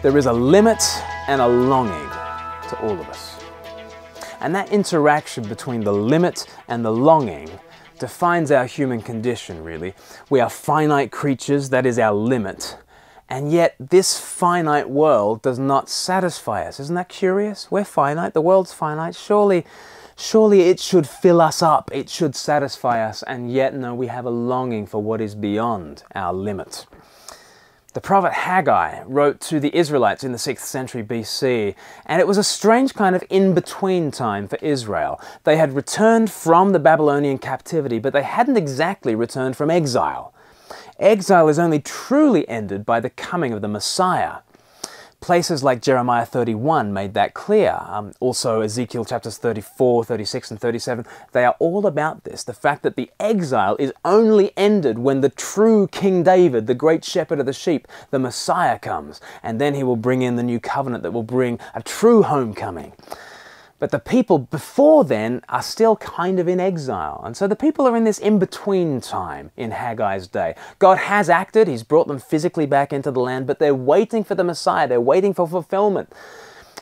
There is a limit and a longing to all of us. And that interaction between the limit and the longing defines our human condition, really. We are finite creatures, that is our limit. And yet this finite world does not satisfy us. Isn't that curious? We're finite, the world's finite. Surely it should fill us up, it should satisfy us, and yet no, we have a longing for what is beyond our limit. The prophet Haggai wrote to the Israelites in the 6th century BC, and it was a strange kind of in-between time for Israel. They had returned from the Babylonian captivity, but they hadn't exactly returned from exile. Exile is only truly ended by the coming of the Messiah. Places like Jeremiah 31 made that clear. Also Ezekiel chapters 34, 36 and 37, they are all about this. The fact that the exile is only ended when the true King David, the great shepherd of the sheep, the Messiah comes. And then he will bring in the new covenant that will bring a true homecoming. But the people before then are still kind of in exile. And so the people are in this in-between time in Haggai's day. God has acted, he's brought them physically back into the land, but they're waiting for the Messiah, they're waiting for fulfillment.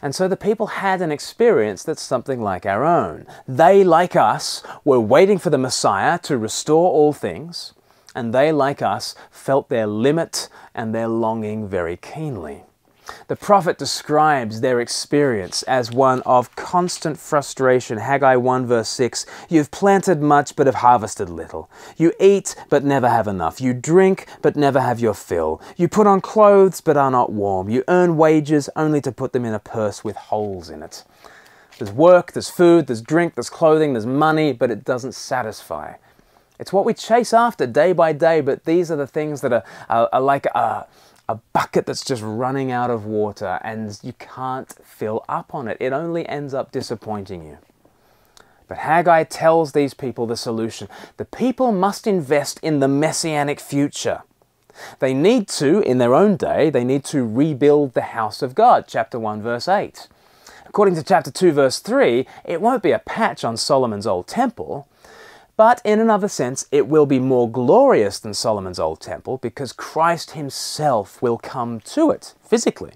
And so the people had an experience that's something like our own. They, like us, were waiting for the Messiah to restore all things, and they, like us, felt their limit and their longing very keenly. The prophet describes their experience as one of constant frustration. Haggai 1 verse 6, "You've planted much but have harvested little. You eat but never have enough. You drink but never have your fill. You put on clothes but are not warm. You earn wages only to put them in a purse with holes in it." There's work, there's food, there's drink, there's clothing, there's money, but it doesn't satisfy. It's what we chase after day by day, but these are the things that are like a bucket that's just running out of water and you can't fill up on it. It only ends up disappointing you. But Haggai tells these people the solution. The people must invest in the messianic future. They need to, in their own day, they need to rebuild the house of God, chapter 1 verse 8. According to chapter 2 verse 3, it won't be a patch on Solomon's old temple, but in another sense, it will be more glorious than Solomon's old temple because Christ himself will come to it physically.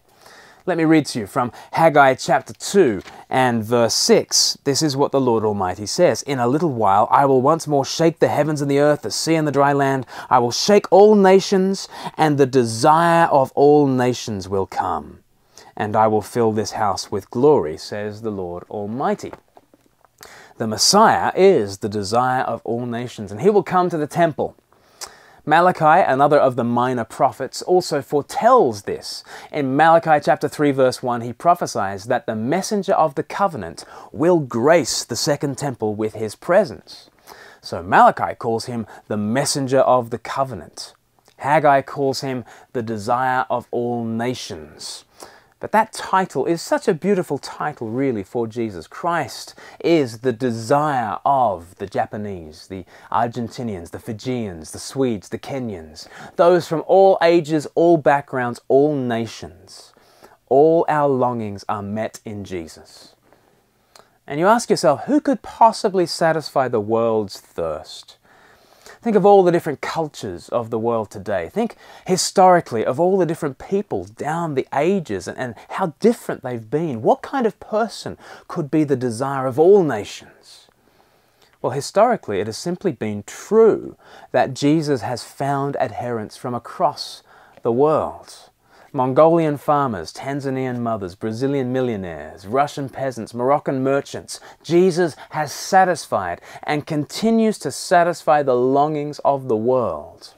Let me read to you from Haggai chapter 2 and verse 6. This is what the Lord Almighty says. "In a little while I will once more shake the heavens and the earth, the sea and the dry land. I will shake all nations, and the desire of all nations will come. And I will fill this house with glory, says the Lord Almighty." The Messiah is the desire of all nations, and he will come to the temple. Malachi, another of the minor prophets, also foretells this. In Malachi chapter 3 verse 1, he prophesies that the messenger of the covenant will grace the second temple with his presence. So Malachi calls him the messenger of the covenant. Haggai calls him the desire of all nations. But that title is such a beautiful title, really, for Jesus. Christ is the desire of the Japanese, the Argentinians, the Fijians, the Swedes, the Kenyans, those from all ages, all backgrounds, all nations. All our longings are met in Jesus. And you ask yourself, who could possibly satisfy the world's thirst? Think of all the different cultures of the world today. Think historically of all the different people down the ages and how different they've been. What kind of person could be the desire of all nations? Well, historically, it has simply been true that Jesus has found adherents from across the world. Mongolian farmers, Tanzanian mothers, Brazilian millionaires, Russian peasants, Moroccan merchants. Jesus has satisfied and continues to satisfy the longings of the world.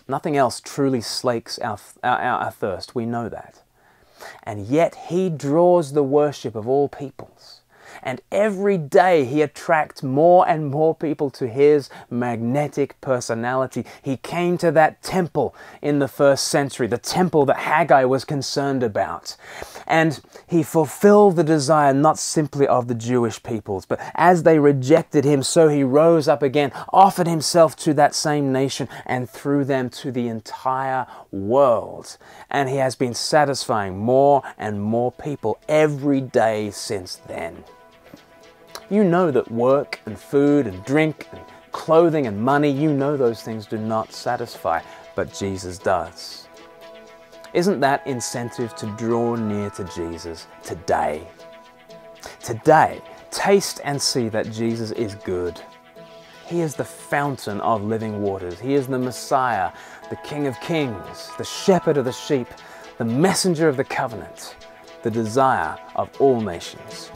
Nothing else truly slakes our thirst, we know that. And yet he draws the worship of all peoples. And every day he attracts more and more people to his magnetic personality. He came to that temple in the 1st century, the temple that Haggai was concerned about. And he fulfilled the desire not simply of the Jewish peoples, but as they rejected him, so he rose up again, offered himself to that same nation, and through them to the entire world. And he has been satisfying more and more people every day since then. You know that work and food and drink and clothing and money, you know those things do not satisfy, but Jesus does. Isn't that incentive to draw near to Jesus today? Today, taste and see that Jesus is good. He is the fountain of living waters. He is the Messiah, the King of Kings, the shepherd of the sheep, the messenger of the covenant, the desire of all nations.